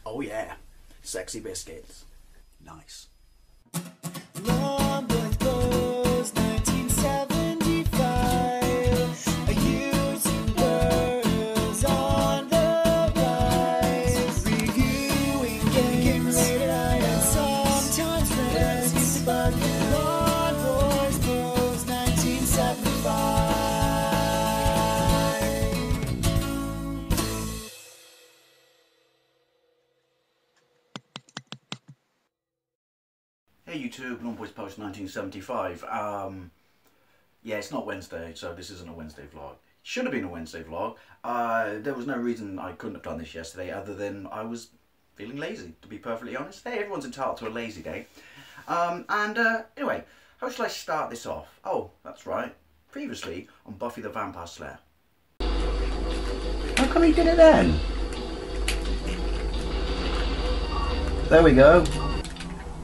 Oh yeah, sexy biscuits. Nice. Hey YouTube, Lawn Boys Post 1975. Yeah, it's not Wednesday, so this isn't a Wednesday vlog. Should have been a Wednesday vlog. There was no reason I couldn't have done this yesterday other than I was feeling lazy, to be perfectly honest. Hey, everyone's entitled to a lazy day. Anyway, how shall I start this off? Oh, that's right. Previously on Buffy the Vampire Slayer. How come he did it then? There we go.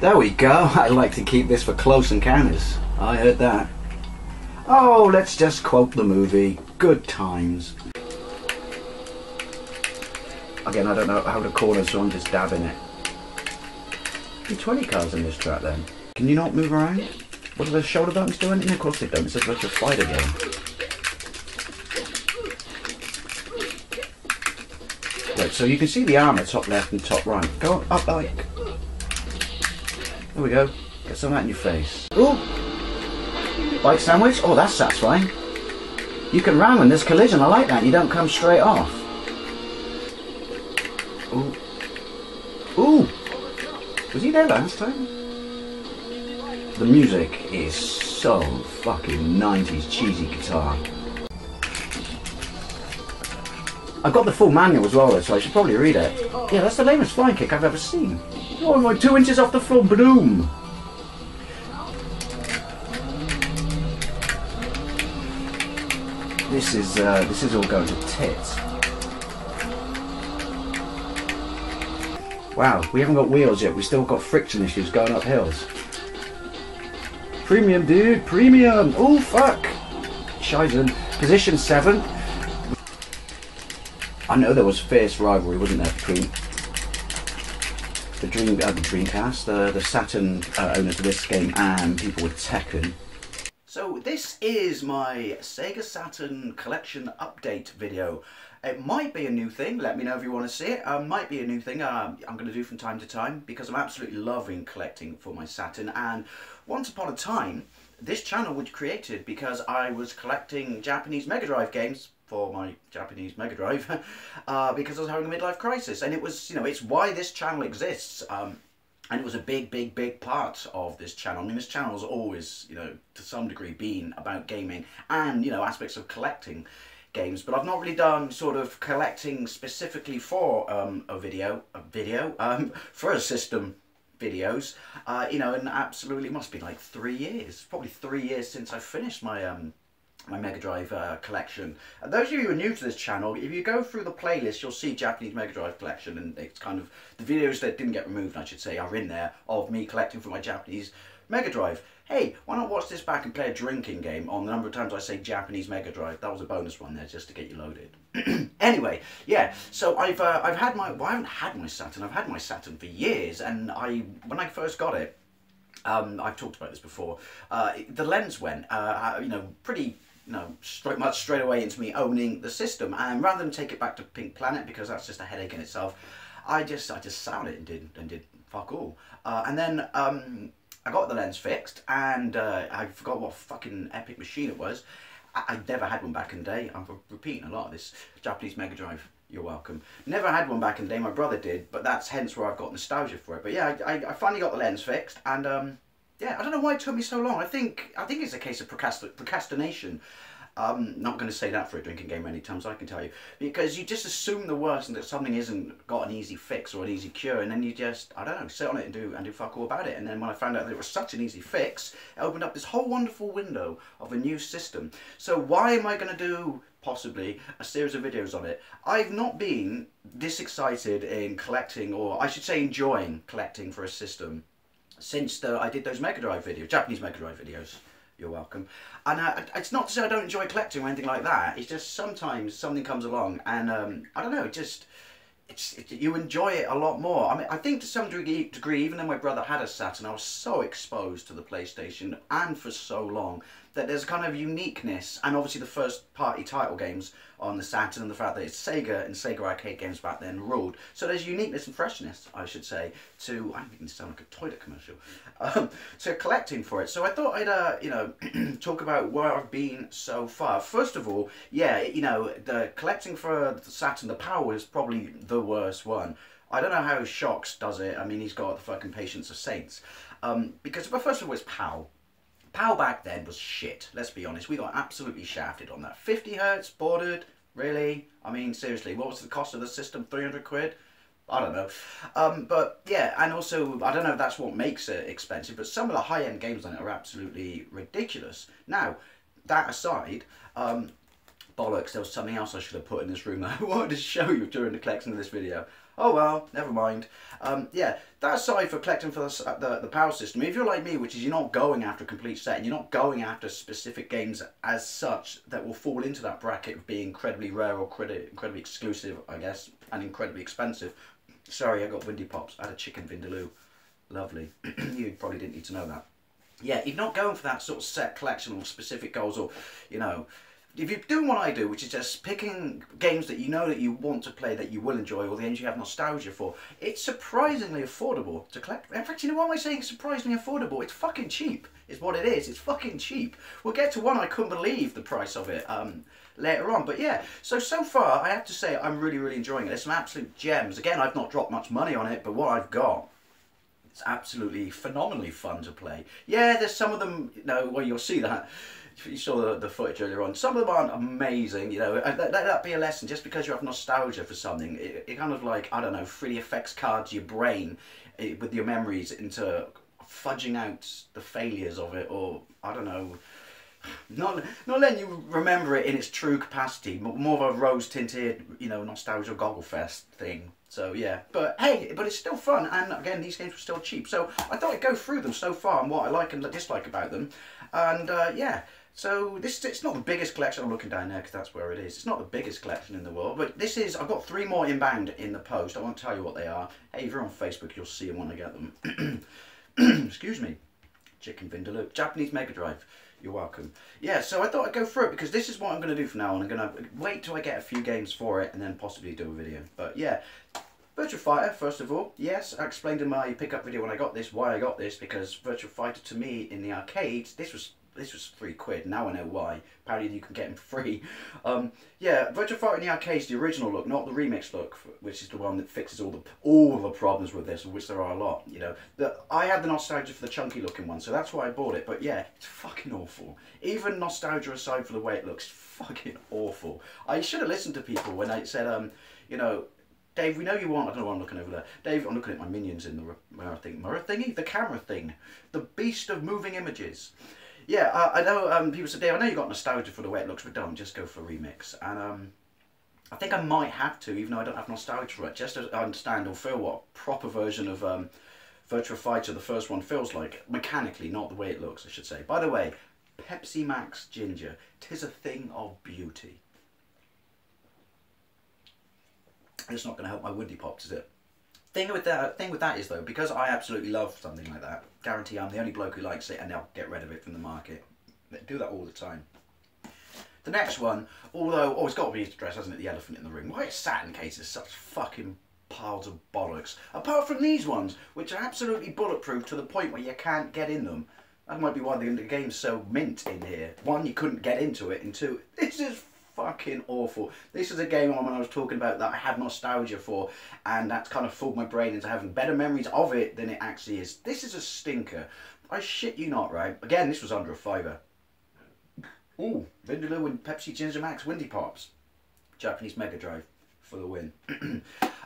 There we go. I like to keep this for close encounters. I heard that. Oh, let's just quote the movie. Good times. Again, I don't know how to corner, so I'm just dabbing it. 20 cars in this track then. Can you not move around? What do the shoulder buttons do anything? Of course they don't. It's a virtual fighter game. Right, so you can see the armour top left and top right. Go up like... There we go. Get some of that in your face. Ooh! Bite sandwich? Oh, that's satisfying. You can ram when there's collision. I like that. You don't come straight off. Ooh. Ooh! Was he there last time? The music is so fucking 90s cheesy guitar. I've got the full manual as well, so I should probably read it. Yeah, that's the lamest flying kick I've ever seen. Oh, I'm like 2 inches off the floor, boom! This is all going to tits. Wow, we haven't got wheels yet. We've still got friction issues going up hills. Premium, dude, premium! Oh, fuck! Scheisen. Position 7. I know there was fierce rivalry, wasn't there, between the Dreamcast, the Saturn owners of this game, and people with Tekken. So this is my SEGA Saturn collection update video. It might be a new thing, let me know if you want to see it. Might be a new thing I'm going to do from time to time, because I'm absolutely loving collecting for my Saturn. And once upon a time, this channel was created because I was collecting Japanese Mega Drive games for my Japanese Mega Drive because I was having a midlife crisis, and it was, you know, it's why this channel exists, and it was a big part of this channel. I mean, this channel has always, you know, to some degree been about gaming and, you know, aspects of collecting games, but I've not really done sort of collecting specifically for for a system videos, you know, and absolutely must be like 3 years, probably 3 years since I finished my my Mega Drive collection. And those of you who are new to this channel, if you go through the playlist, you'll see Japanese Mega Drive collection, and it's kind of the videos that didn't get removed, I should say, are in there of me collecting for my Japanese Mega Drive. Hey, why not watch this back and play a drinking game on the number of times I say Japanese Mega Drive? That was a bonus one there just to get you loaded. Anyway, yeah, so I've had my, well, I haven't had my Saturn, I've had my Saturn for years, and when I first got it, I've talked about this before, the lens went, you know, pretty, you know, much straight away into me owning the system, and rather than take it back to Pink Planet, because that's just a headache in itself, I just sat on it and did fuck all. And then I got the lens fixed, and I forgot what fucking epic machine it was. I never had one back in the day. I'm repeating a lot of this. Japanese Mega Drive, you're welcome. Never had one back in the day, my brother did, but that's hence where I've got nostalgia for it. But yeah, I finally got the lens fixed, and yeah, I don't know why it took me so long. I think it's a case of procrastination. Not going to say that for a drinking game many times, I can tell you, because you just assume the worst and that something isn't got an easy fix or an easy cure, and then you just, I don't know, sit on it and do fuck all about it. And then when I found out that it was such an easy fix, it opened up this whole wonderful window of a new system. So why am I going to do possibly a series of videos on it? I've not been this excited in collecting, or I should say enjoying collecting for a system, since I did those Mega Drive videos, Japanese Mega Drive videos. You're welcome. And it's not to say I don't enjoy collecting or anything like that. It's just sometimes something comes along, and I don't know, you enjoy it a lot more. I mean, I think to some degree, even though my brother had a Saturn, I was so exposed to the PlayStation and for so long that there's kind of uniqueness, and obviously the first party title games on the Saturn and the fact that it's Sega and Sega arcade games back then ruled. So there's uniqueness and freshness, I should say, to, I'm making it sound like a toilet commercial, to collecting for it. So I thought I'd, you know, talk about where I've been so far. First of all, yeah, you know, the collecting for the Saturn, the PAL is probably the worst one. I don't know how Shocks does it. I mean, he's got the fucking patience of saints. Because, but first of all, it's PAL. PAL back then was shit, let's be honest. We got absolutely shafted on that. 50 hertz, bordered, really? I mean, seriously, what was the cost of the system? 300 quid? I don't know. But yeah, and also, I don't know if that's what makes it expensive, but some of the high-end games on it are absolutely ridiculous. Now, that aside, bollocks, there was something else I should have put in this room that I wanted to show you during the collection of this video. Oh well, never mind. Yeah, that aside for collecting for the power system, if you're like me, which is you're not going after a complete set, and you're not going after specific games as such that will fall into that bracket of being incredibly rare or incredibly exclusive, I guess, and incredibly expensive. Sorry, I got windy pops. I had a chicken vindaloo. Lovely. You probably didn't need to know that. Yeah, you're not going for that sort of set collection or specific goals, or, you know, if you're doing what I do, which is just picking games that you know that you want to play, that you will enjoy, or the games you have nostalgia for, it's surprisingly affordable to collect. In fact, you know what am I saying? It's surprisingly affordable. It's fucking cheap, is what it is. It's fucking cheap. We'll get to one I couldn't believe the price of it later on. But yeah, so far, I have to say, I'm really, really enjoying it. There's some absolute gems. Again, I've not dropped much money on it, but what I've got, it's absolutely phenomenally fun to play. Yeah, there's some of them, you know, well, you'll see that. You saw the footage earlier on. Some of them aren't amazing, you know. Let that be a lesson. Just because you have nostalgia for something, it kind of like, I don't know, really affects cards your brain with your memories into fudging out the failures of it, or I don't know, not letting you remember it in its true capacity. More of a rose-tinted, you know, nostalgia goggle fest thing. So yeah, but hey, but it's still fun, and again, these games were still cheap. So I thought I'd go through them so far and what I like and dislike about them, and yeah. So it's not the biggest collection. I'm looking down there because that's where it is. It's not the biggest collection in the world, but this is. I've got 3 more inbound in the post. I won't tell you what they are. Hey, if you're on Facebook, you'll see them when I get them. Excuse me. Chicken vindaloo. Japanese Mega Drive. You're welcome. Yeah, so I thought I'd go through it because this is what I'm going to do from now on. I'm going to wait till I get a few games for it and then possibly do a video. But yeah, Virtua Fighter, first of all. Yes, I explained in my pickup video when I got this why I got this, because Virtua Fighter to me in the arcades, this was £3. Now I know why. Apparently you can get them free. Yeah, Virtua Fighter in the arcades, the original look, not the remix look, which is the one that fixes all the problems with this, of which there are a lot. You know, I had the nostalgia for the chunky looking one, so that's why I bought it. But yeah, it's fucking awful. Even nostalgia aside for the way it looks, fucking awful. I should have listened to people when they said, you know, Dave, we know you want, I don't know what I'm looking over there. Dave, I'm looking at my minions in the mirror thingy, the camera thing, the beast of moving images. Yeah, I know people say, Dave, I know you got nostalgia for the way it looks, but don't, just go for a remix. And I think I might have to, even though I don't have nostalgia for it, just to understand or feel what a proper version of Virtua Fighter, the first one, feels like. Mechanically, not the way it looks, I should say. By the way, Pepsi Max Ginger, 'tis a thing of beauty. It's not going to help my windy pops, is it? Thing with that is though, because I absolutely love something like that, guarantee I'm the only bloke who likes it, and they'll get rid of it from the market. They do that all the time. The next one, although, oh, it's got to be addressed, hasn't it? The elephant in the room. Why are Saturn cases such fucking piles of bollocks? Apart from these ones, which are absolutely bulletproof to the point where you can't get in them. That might be why the game's so mint in here. 1, you couldn't get into it, and 2, this is fucking awful. This is a game when I was talking about that I have nostalgia for, and that's kind of fooled my brain into having better memories of it than it actually is. This is a stinker. I shit you not, right? Again, this was under a £5. Ooh, Vindaloo and Pepsi Ginger Max Windy Pops. Japanese Mega Drive for the win.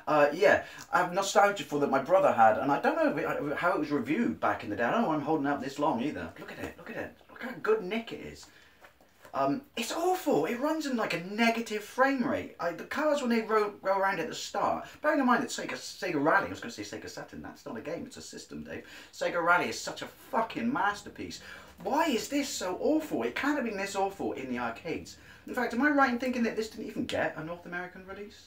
Yeah, I have nostalgia for that my brother had, and I don't know how it was reviewed back in the day. I don't know why I'm holding out this long either. Look at it, look at it. Look how good nick it is. It's awful. It runs in like a negative frame rate. The cars, when they roll around at the start, bearing in mind that Sega Rally, I was going to say Sega Saturn, that's not a game, it's a system, Dave. Sega Rally is such a fucking masterpiece. Why is this so awful? It can't have been this awful in the arcades. In fact, am I right in thinking that this didn't even get a North American release?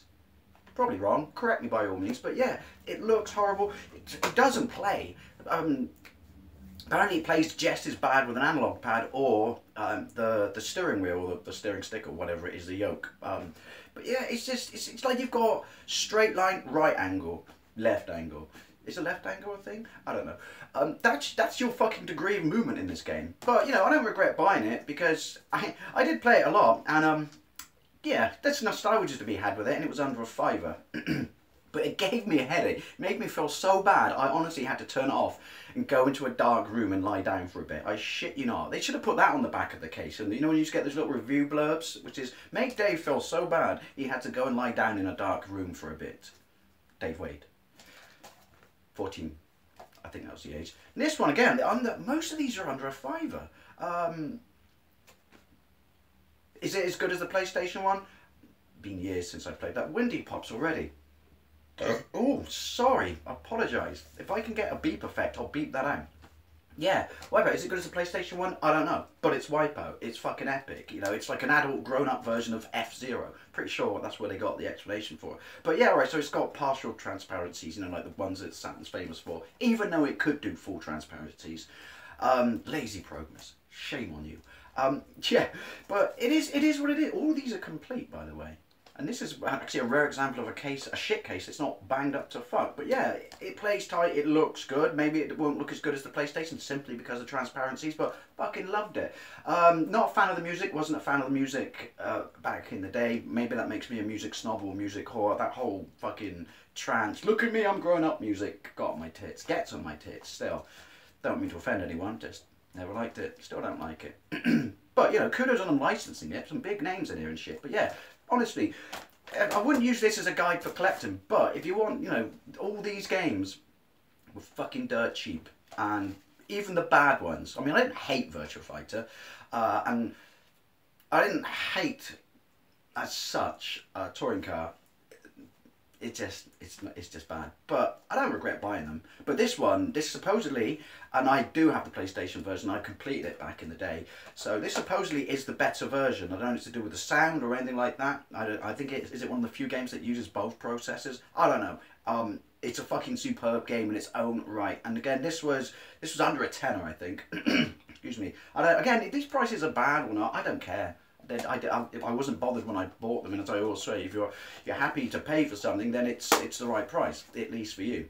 Probably wrong. Correct me by all means. But yeah, it looks horrible. It doesn't play. Apparently it plays just as bad with an analog pad or the steering wheel, or the steering stick, or whatever it is, the yoke. But yeah, it's like you've got straight line, right angle, left angle. Is a left angle a thing? I don't know. That's your fucking degree of movement in this game. But you know, I don't regret buying it because I did play it a lot, and yeah, there's nostalgia to be had with it, and it was under a £5. But it gave me a headache. It made me feel so bad, I honestly had to turn it off and go into a dark room and lie down for a bit. I shit you not. They should have put that on the back of the case. And you know when you just get those little review blurbs, which is, make Dave feel so bad, he had to go and lie down in a dark room for a bit. Dave Wade. 14. I think that was the age. And this one, again, most of these are under a £5. Is it as good as the PlayStation one? Been years since I played that. Windy pops already. Oh, sorry. I apologise. If I can get a beep effect, I'll beep that out. Yeah, Wipeout. Is it good as the PlayStation one? I don't know. But it's Wipeout. It's fucking epic. You know, it's like an adult, grown-up version of F-Zero. Pretty sure that's where they got the explanation for it. But yeah, alright, so it's got partial transparencies, you know, like the ones that Saturn's famous for. Even though it could do full transparencies. Lazy programmers. Shame on you. Yeah, but it is what it is. All of these are complete, by the way. And this is actually a rare example of a shit case. It's not banged up to fuck. But yeah, it plays tight, it looks good. Maybe it won't look as good as the PlayStation simply because of transparencies, but fucking loved it. Not a fan of the music, wasn't a fan of the music back in the day. Maybe that makes me a music snob or music whore. That whole fucking trance, look at me, I'm growing up music, got on my tits, gets on my tits still. Don't mean to offend anyone, just never liked it, still don't like it. But you know, kudos on them licensing it, some big names in here and shit. But yeah, honestly, I wouldn't use this as a guide for collecting, but if you want, you know, all these games were fucking dirt cheap, and even the bad ones. I mean, I didn't hate Virtua Fighter, and I didn't hate, as such, Touring Car. It's just bad, but I don't regret buying them. But this supposedly, and I do have the PlayStation version, I completed it back in the day, so this supposedly is the better version. I don't know if it's to do with the sound or anything like that. I think is it one of the few games that uses both processors? I don't know. It's a fucking superb game in its own right, and again, this was under a tenner, I think. Excuse me. Again, if these prices are bad or not, I don't care. I wasn't bothered when I bought them, and as I always say, if you're happy to pay for something, then it's the right price, at least for you.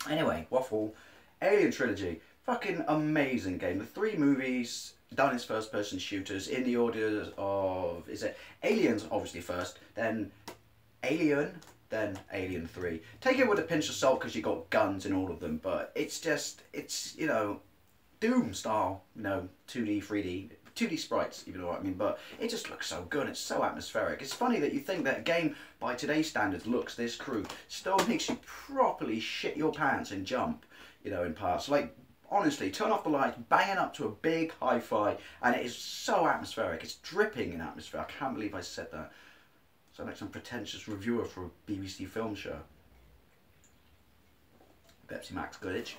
Anyway, waffle, Alien Trilogy, fucking amazing game. The 3 movies done as first-person shooters in the order of, is it Aliens obviously first, then Alien, then Alien 3. Take it with a pinch of salt because you got guns in all of them, but it's you know, Doom style, you know, 2D, 2D sprites, if you know what I mean, but it just looks so good, it's so atmospheric. It's funny that you think that a game by today's standards looks this crude, still makes you properly shit your pants and jump, you know, in parts. Like, honestly, turn off the lights, banging up to a big hi-fi, and it is so atmospheric, it's dripping in atmosphere. I can't believe I said that. So I'm like some pretentious reviewer for a BBC film show. Pepsi Max Glitch.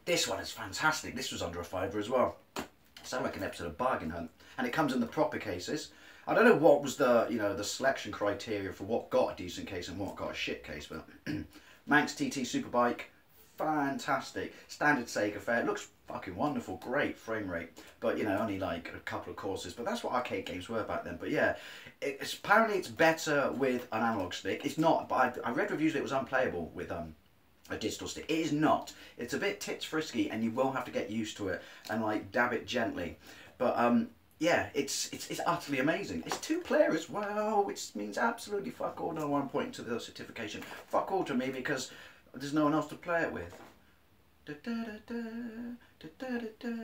This one is fantastic, this was under a £5 as well. Sound like an episode of Bargain Hunt, and it comes in the proper cases. I don't know what was the the selection criteria for what got a decent case and what got a shit case, but Manx TT Superbike, fantastic. Standard Sega fare, it looks fucking wonderful, great frame rate, but you know, only like a couple of courses. But that's what arcade games were back then. But yeah, apparently it's better with an analog stick. It's not, but I read reviews that it was unplayable with a digital stick. It is not. It's a bit tits frisky, and you will have to get used to it and like dab it gently. But yeah, it's utterly amazing. It's 2-player as well, which means absolutely fuck all. No one pointing to the certification. Fuck all to me because there's no one else to play it with.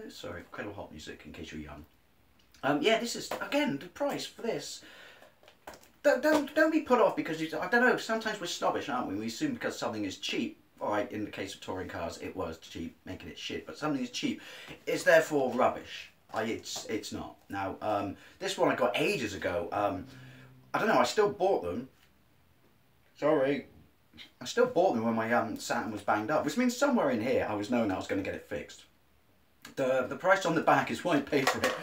Sorry, incredible hot music in case you're young. Yeah, this is again the price for this. Don't be put off because I don't know. Sometimes we're snobbish, aren't we? We assume because something is cheap. Alright, in the case of touring cars, it was cheap, making it shit. But something is cheap, it's therefore rubbish. It's not. Now, this one I got ages ago. I don't know. I still bought them. Sorry, I still bought them when my Saturn was banged up, which means somewhere in here I was knowing I was going to get it fixed. The price on the back is what I paid for it.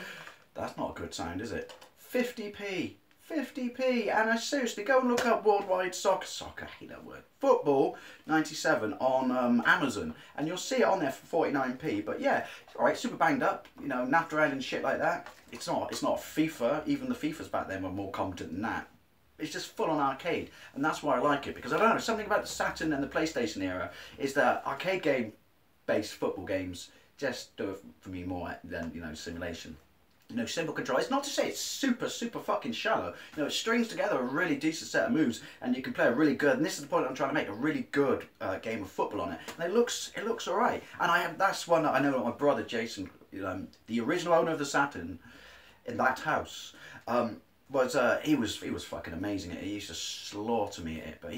That's not a good sound, is it? 50p. 50p. And I seriously, go and look up Worldwide Soccer, I hate that word, Football 97 on Amazon, and you'll see it on there for 49p. But yeah, alright, super banged up, you know, napped around and shit like that. It's not FIFA, even the FIFAs back then were more competent than that. It's just full on arcade, and that's why I like it, because I don't know, something about the Saturn and the PlayStation era is that arcade game based football games just do it for me more than, you know, simulation. You know, simple control. It's not to say it's super fucking shallow. You know, it strings together a really decent set of moves, and you can play a really good, and this is the point I'm trying to make, a really good game of football on it. And it looks alright. And that's one that I know that my brother Jason, the original owner of the Saturn in that house, he was fucking amazing at it. He used to slaughter me at it. But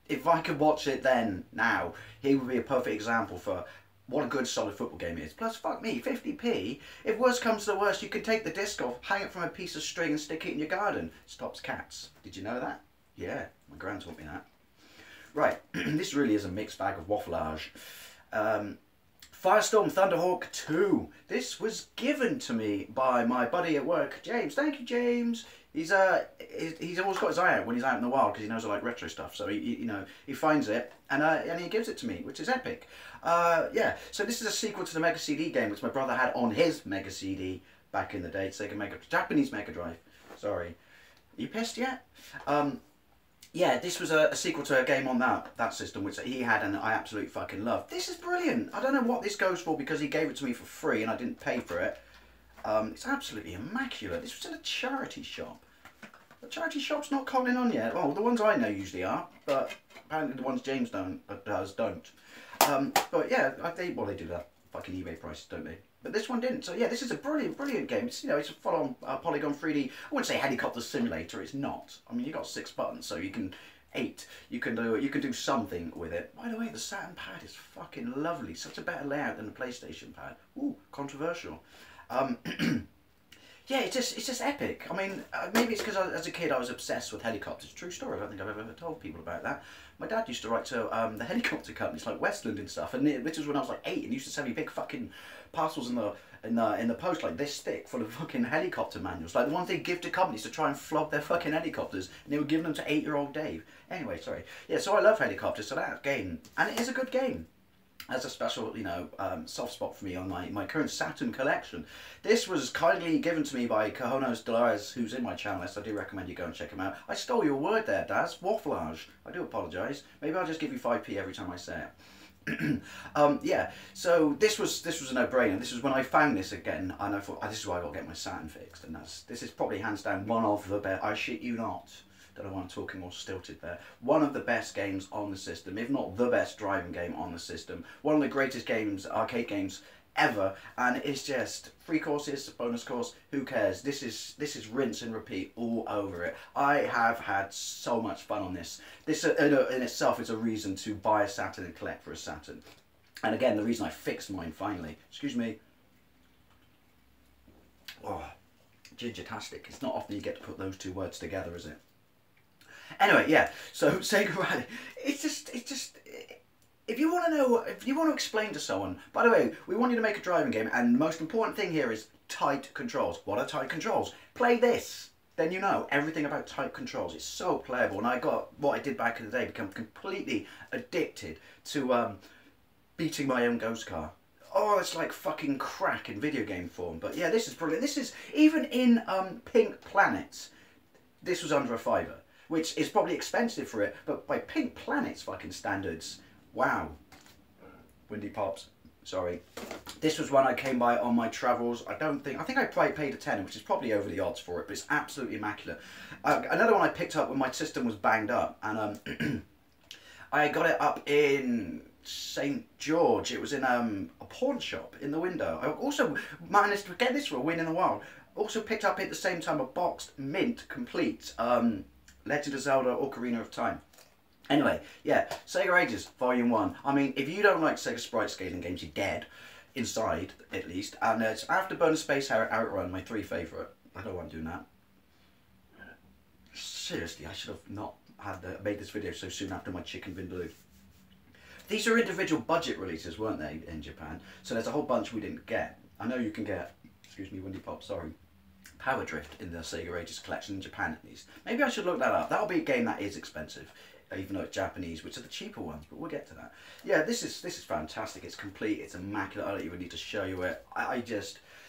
if I could watch it then, now, he would be a perfect example for what a good solid football game it is. Plus, fuck me, 50p. If worst comes to the worst, you could take the disc off, hang it from a piece of string and stick it in your garden. Stops cats. Did you know that? Yeah, my gran taught me that. Right, this really is a mixed bag of waffleage. Firestorm Thunderhawk 2. This was given to me by my buddy at work, James. Thank you, James. He's always got his eye out when he's out in the wild because he knows I like retro stuff. So he finds it and he gives it to me, which is epic. Yeah. So this is a sequel to the Mega CD game, which my brother had on his Mega CD back in the day. Japanese Mega Drive. Sorry. Are you pissed yet? Yeah, this was a sequel to a game on that system, which he had and I absolutely fucking love. This is brilliant. I don't know what this goes for because he gave it to me for free and I didn't pay for it. It's absolutely immaculate. This was in a charity shop. The charity shop's not calling on yet. Well, the ones I know usually are, but apparently the ones James don't. But yeah, they do that fucking eBay prices, don't they? But this one didn't. So yeah, this is a brilliant game. It's, it's a full-on polygon 3D. I wouldn't say helicopter simulator. It's not. I mean, you got 6 buttons, so you can 8. You can do something with it. By the way, the Saturn pad is fucking lovely. Such a better layout than the PlayStation pad. Ooh, controversial. Yeah, it's just epic. I mean, maybe it's because as a kid I was obsessed with helicopters. True story. I don't think I've ever told people about that. My dad used to write to the helicopter companies like Westland and stuff, and which was when I was like 8, and he used to send me big fucking parcels in the post like this thick full of fucking helicopter manuals, like the ones they give to companies to try and flog their fucking helicopters, and they were giving them to 8-year-old Dave. Anyway, sorry. Yeah, so I love helicopters, so that game, and it is a good game. Has a special, soft spot for me on my current Saturn collection. This was kindly given to me by Cajonos Dolores, who's in my channel list. I do recommend you go and check him out. I stole your word there, Daz. Waffleage. I do apologise. Maybe I'll just give you 5p every time I say it. Yeah, so this was a no-brainer. This was when I found this again, and I thought, this is why I got to get my Saturn fixed. And this is probably hands down one of the best. I shit you not. Don't know why I'm talking more stilted there. One of the best games on the system, if not the best driving game on the system. One of the greatest games, arcade games ever, and it's just 3 courses, bonus course, who cares? This is rinse and repeat all over it. I have had so much fun on this. This in itself is a reason to buy a Saturn and collect for a Saturn. And again, the reason I fixed mine finally. Excuse me. Oh, ginger-tastic. It's not often you get to put those 2 words together, is it? Anyway, yeah, so SEGA Rally, it's just, if you want to know, if you want to explain to someone, by the way, we want you to make a driving game, and the most important thing here is tight controls. What are tight controls? Play this, then you know everything about tight controls. It's so playable, and I got, what I did back in the day, become completely addicted to beating my own ghost car. Oh, it's like fucking crack in video game form, but yeah, this is brilliant. This is, even in Pink Planet, this was under a £5. Which is probably expensive for it, but by Pink Planet's fucking standards, wow. Windy pops, sorry. This was one I came by on my travels. I think I probably paid a tenner, which is probably over the odds for it, but it's absolutely immaculate. Another one I picked up when my system was banged up, and I got it up in St. George. It was in a pawn shop in the window. I also managed to get this for a win in the wild. Also picked up at the same time a boxed mint complete Legend of Zelda Ocarina of Time. Anyway, yeah, Sega Ages, Volume 1. I mean, if you don't like Sega sprite scaling games, you're dead. Inside, at least. And it's Afterburner Space Outrun, my 3 favourite. I don't want to do that. Seriously, I should have not made this video so soon after my chicken vindaloo. These are individual budget releases, weren't they, in Japan? So there's a whole bunch we didn't get. I know you can get, excuse me, Windy Pop, sorry, Power Drift in the SEGA Ages collection in Japan at least. Maybe I should look that up. That'll be a game that is expensive, even though it's Japanese, which are the cheaper ones, but we'll get to that. Yeah, this is fantastic. It's complete, it's immaculate. I don't even need to show you it.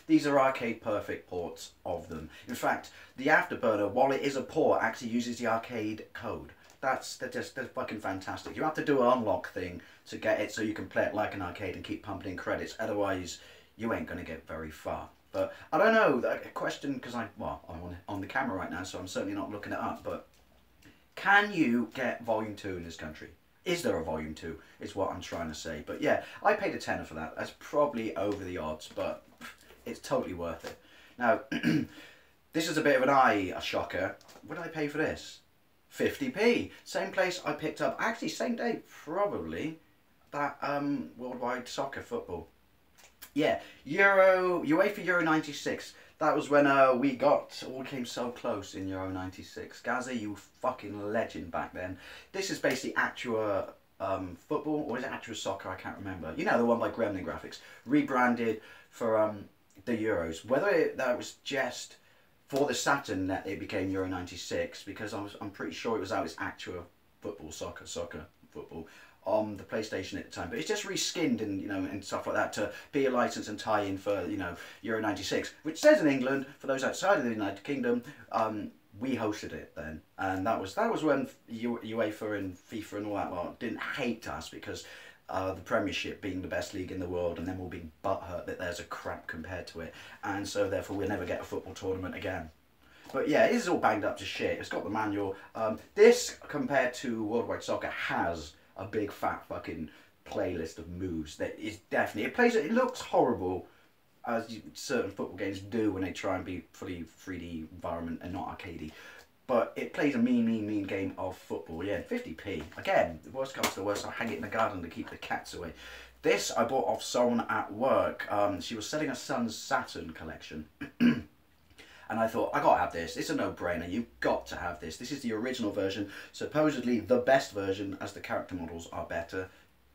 These are arcade perfect ports of them. In fact, the Afterburner, while it is a port, actually uses the arcade code. They're fucking fantastic. You have to do an unlock thing to get it so you can play it like an arcade and keep pumping in credits. Otherwise, you ain't going to get very far. But I don't know, a question, because I'm on the camera right now, so I'm certainly not looking it up, but can you get Volume 2 in this country? Is there a Volume 2, is what I'm trying to say. But yeah, I paid a tenner for that. That's probably over the odds, but it's totally worth it. Now, this is a bit of a shocker. What did I pay for this? 50p. Same place I picked up, actually same day probably, that Worldwide Soccer Football. Yeah, UEFA Euro 96. That was when we came so close in Euro 96. Gaza, you fucking legend back then. This is basically Actua Football, or is it Actua Soccer? I can't remember. You know, the one by Gremlin Graphics. Rebranded for the Euros. Whether that was just for the Saturn that it became Euro 96, because I'm pretty sure it was out as Actua Football, Soccer Football on the PlayStation at the time, but it's just reskinned and and stuff like that to be a license and tie in for Euro 96, which says in England, for those outside of the United Kingdom, we hosted it then, and that was when UEFA and FIFA and all that lot didn't hate us because the Premiership being the best league in the world, and then we'll be butthurt that there's a crap compared to it, and so therefore we'll never get a football tournament again. But yeah, it is all banged up to shit. It's got the manual. This, compared to Worldwide Soccer, has a big fat fucking playlist of moves that is definitely, it looks horrible, as certain football games do when they try and be fully 3D environment and not arcadey, but it plays a mean game of football. Yeah, 50p. Again, the worst comes to the worst, I'll hang it in the garden to keep the cats away. This I bought off someone at work. She was selling her son's Saturn collection. And I thought, I gotta have this. It's a no-brainer. You've got to have this. This is the original version. Supposedly the best version, as the character models are better.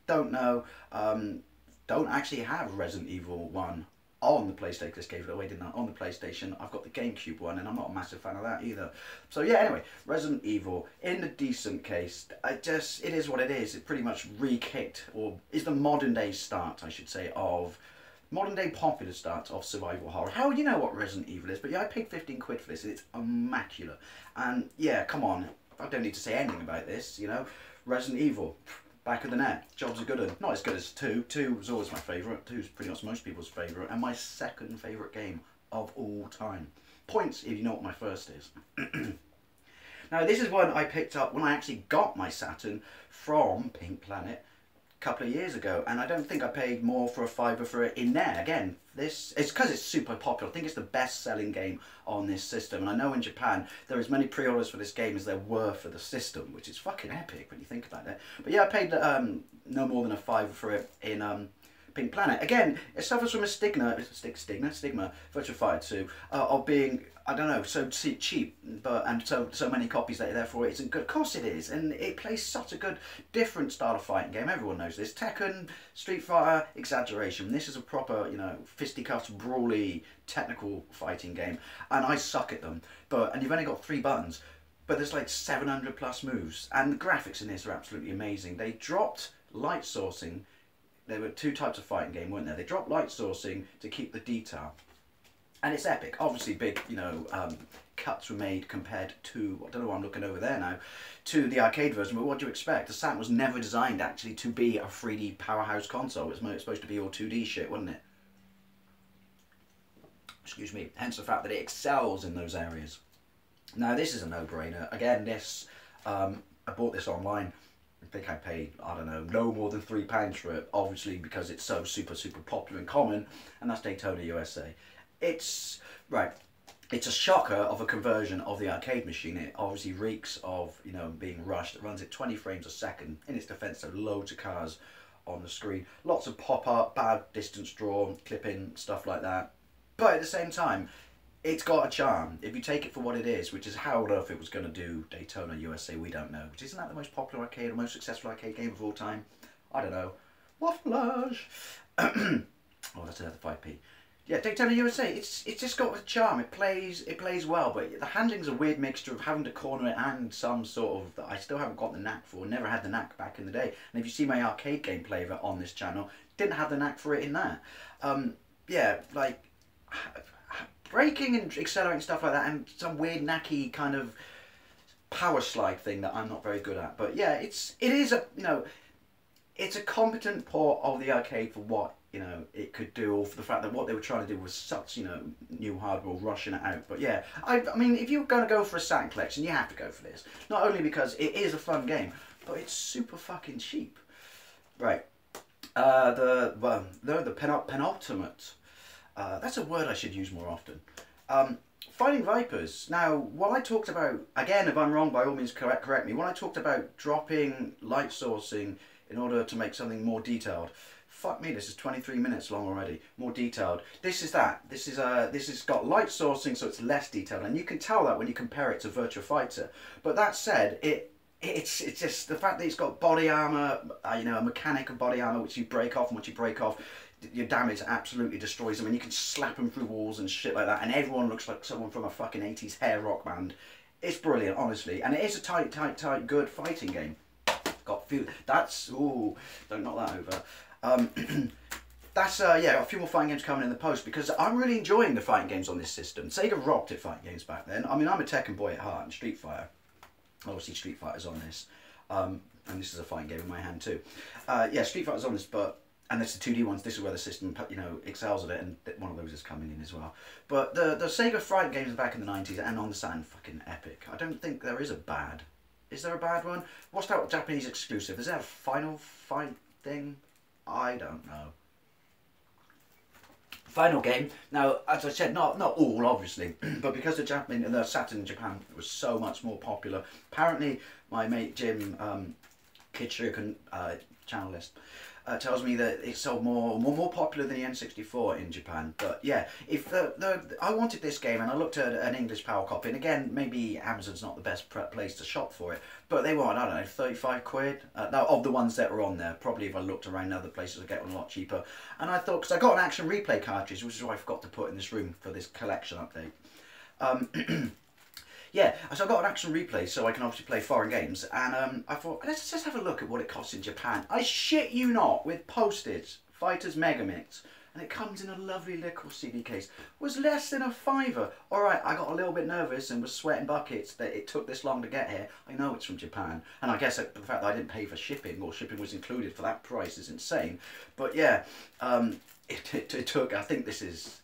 Don't know. Don't actually have Resident Evil 1 on the PlayStation. Just gave it away, didn't I? On the PlayStation. I've got the GameCube one, and I'm not a massive fan of that either. So yeah, anyway, Resident Evil, in a decent case, it is what it is. It pretty much re-kicked, or is the modern day start, I should say, of modern day popular start of survival horror. How would you know what Resident Evil is? But yeah, I paid 15 quid for this, and it's immaculate. And yeah, come on, I don't need to say anything about this, Resident Evil, back of the net, job's a good one. Not as good as 2. 2 was always my favourite. 2 is pretty much most people's favourite, and my second favourite game of all time. Points if you know what my first is. Now, this is one I picked up when I actually got my Saturn from Pink Planet couple of years ago, and I don't think I paid more for a fiver for it in there. Again, it's because it's super popular. I think it's the best selling game on this system, and I know in Japan there are as many pre-orders for this game as there were for the system, which is fucking epic when you think about it. But yeah, I paid no more than a fiver for it in Pink Planet. Again, it suffers from a stigma, Virtua Fighter 2, of being, I don't know, so cheap, and so many copies that therefore it isn't good. Of course it is, and it plays such a good, different style of fighting game. Everyone knows this. Tekken, Street Fighter, exaggeration. This is a proper, fisticuffs, brawly, technical fighting game, and I suck at them. And you've only got 3 buttons, but there's like 700 plus moves, and the graphics in this are absolutely amazing. They dropped light sourcing. There were 2 types of fighting game, weren't there? They dropped light sourcing to keep the detail. And it's epic. Obviously big, cuts were made compared to, I don't know why I'm looking over there now, to the arcade version, but what do you expect? The Saturn was never designed actually to be a 3D powerhouse console. It was supposed to be all 2D shit, wasn't it? Excuse me. Hence the fact that it excels in those areas. Now this is a no-brainer. Again, this, I bought this online. I think I paid, I don't know, no more than £3 for it, obviously because it's so super popular and common, and that's Daytona, USA. It's a shocker of a conversion of the arcade machine. It obviously reeks of, being rushed. It runs at 20 frames a second in its defense, so loads of cars on the screen. Lots of pop-up, bad distance draw, clipping, stuff like that. But at the same time, it's got a charm. If you take it for what it is, which is how on earth it was going to do Daytona USA, we don't know. Which isn't that the most popular arcade or most successful arcade game of all time? I don't know. Waffleage. Oh, that's another 5p. Yeah, Daytona USA. It's just got a charm. It plays well, but the handling's a weird mixture of having to corner it and some sort of that I still haven't got the knack for. Never had the knack back in the day. And if you see my arcade gameplay of it on this channel, didn't have the knack for it in that. Yeah, like braking and accelerating stuff like that, and some weird knacky kind of power slide thing that I'm not very good at. But yeah, it is a it's a competent port of the arcade for what it could do, or for the fact that what they were trying to do was such new hardware, rushing it out. But yeah, I mean, if you're going to go for a Saturn collection, you have to go for this. Not only because it is a fun game, but it's super fucking cheap. Right. The penultimate. That's a word I should use more often. Fighting Vipers. Now, what I talked about, again, if I'm wrong, by all means correct me. When I talked about dropping light sourcing in order to make something more detailed, fuck me, this is 23 minutes long already. More detailed. This is that. This has got light sourcing, so it's less detailed, and you can tell that when you compare it to Virtua Fighter. But that said, it's just the fact that it's got body armor, a mechanic of body armor which you break off, and once you break off, your damage absolutely destroys them, and you can slap them through walls and shit like that, and everyone looks like someone from a fucking 80s hair rock band. It's brilliant, honestly, and it is a tight, good fighting game. Got few. That's ooh, don't knock that over. That's yeah, a few more fighting games coming in the post, because I'm really enjoying the fighting games on this system. Sega rocked at fighting games back then. I mean, I'm a Tekken boy at heart, and Street Fighter. Obviously, Street Fighter's on this, and this is a fighting game in my hand too. Yeah, Street Fighter's on this, and it's the 2D ones. This is where the system, excels at it, and one of those is coming in as well. But the Sega fighting games back in the 90s and on the Saturn, fucking epic. I don't think there is a bad. Is there a bad one? What's that Japanese exclusive? Is there a Final Fight thing? I don't know. Final game. Now, as I said, not all, obviously, but because the Saturn in Japan was so much more popular. Apparently, my mate Jim Kitschuk, channelist, tells me that it's sold more popular than the N64 in Japan. But yeah, if I wanted this game, and I looked at an English power copy, and again, maybe Amazon's not the best place to shop for it, but they want, I don't know, 35 quid. Now, of the ones that are on there, probably if I looked around other places, I'd get one a lot cheaper. And I thought, because I got an Action Replay cartridge, which is what I forgot to put in this room for this collection update. Yeah, so I got an Action Replay so I can obviously play foreign games, and I thought, let's just have a look at what it costs in Japan. I shit you not, with postage, Fighters Megamix, and it comes in a lovely little CD case. It was less than a £5. Alright, I got a little bit nervous and was sweating buckets that it took this long to get here. I know it's from Japan, and I guess the fact that I didn't pay for shipping, or shipping was included for that price, is insane. But yeah, it took, I think this is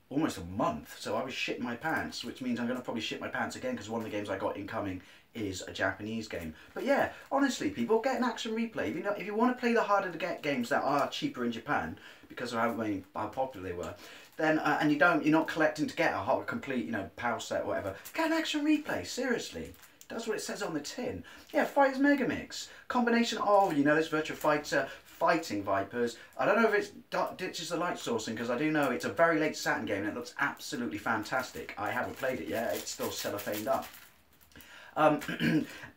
almost a month, so I was shitting my pants, which means I'm going to probably shit my pants again, because one of the games I got incoming is a Japanese game. But yeah, honestly, people, get an Action Replay. If you want to play the harder to get games that are cheaper in Japan, because of how popular they were, then and you're not collecting to get a complete PAL set or whatever, get an Action Replay. Seriously. That's what it says on the tin. Yeah, Fighters Megamix. Combination of, this Virtua Fighter, Fighting Vipers. I don't know if it ditches the light sourcing, because I do know it's a very late Saturn game and it looks absolutely fantastic. I haven't played it yet. It's still cellophaned up.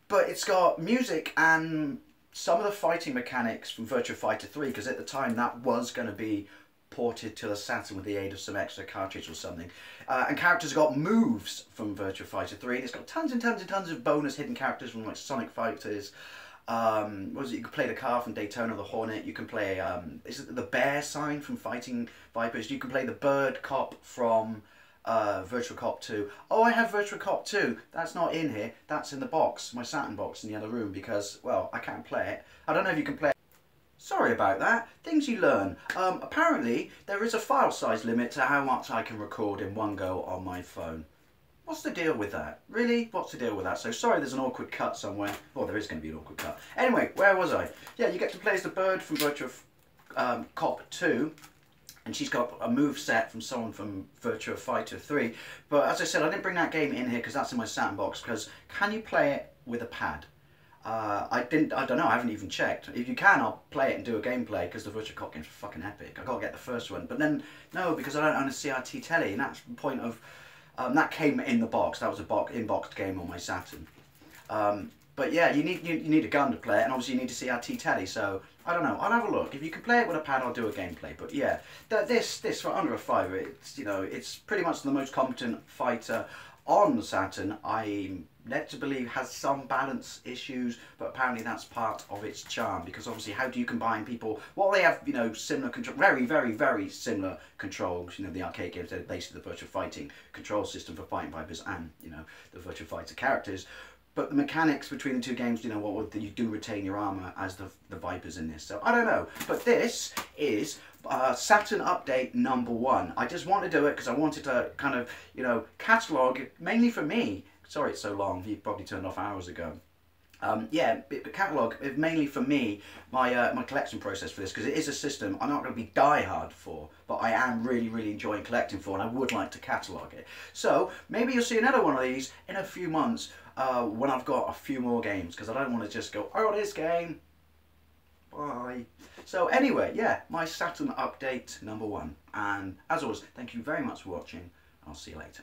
But it's got music and some of the fighting mechanics from Virtua Fighter 3, because at the time that was going to be ported to the Saturn with the aid of some extra cartridge or something. And characters got moves from Virtua Fighter 3, and it's got tons and tons and tons of bonus hidden characters from like Sonic Fighters. What was it? You can play the car from Daytona, the Hornet. You can play is it the bear sign from Fighting Vipers? You can play the bird cop from Virtua Cop 2. Oh, I have Virtua Cop 2. That's not in here. That's in the box, my Saturn box in the other room, because, well, I can't play it. I don't know if you can play it. Sorry about that. Things you learn. Apparently, there is a file size limit to how much I can record in one go on my phone. What's the deal with that? Really? What's the deal with that? So sorry there's an awkward cut somewhere. Well, there is going to be an awkward cut. Anyway, where was I? Yeah, you get to play as the bird from Virtua Cop 2. And she's got a move set from someone from Virtua Fighter 3. But as I said, I didn't bring that game in here because that's in my Saturn box. Because can you play it with a pad? I don't know, I haven't even checked. If you can, I'll play it and do a gameplay, because the Virtua Cop games are fucking epic. I gotta get the first one. But then, no, because I don't own a CRT telly, and that's the point of... that came in the box. That was a in-boxed game on my Saturn. But yeah, you need a gun to play it, and obviously you need to see our T-Teddy. So I don't know. I'll have a look. If you can play it with a pad, I'll do a gameplay. But yeah, this for under a fiver, it's it's pretty much the most competent fighter on the Saturn. I'm led to believe has some balance issues, but apparently that's part of its charm, because obviously how do you combine people? Well, they have similar control, very similar controls. The arcade games, they're basically the virtual fighting control system for Fighting Vipers and the virtual fighter characters. But the mechanics between the two games, you do retain your armor as the Vipers in this. So I don't know. But this is Saturn update #1. I just wanted to do it because I wanted to kind of, catalogue, mainly for me. Sorry it's so long. You probably turned off hours ago. Yeah, catalogue is mainly for me, my collection process for this, because it is a system I'm not going to be die-hard for, but I am really enjoying collecting for, and I would like to catalogue it. So maybe you'll see another one of these in a few months when I've got a few more games, because I don't want to just go, oh, this game, bye. So anyway, yeah, my Saturn update #1, and as always, thank you very much for watching. I'll see you later.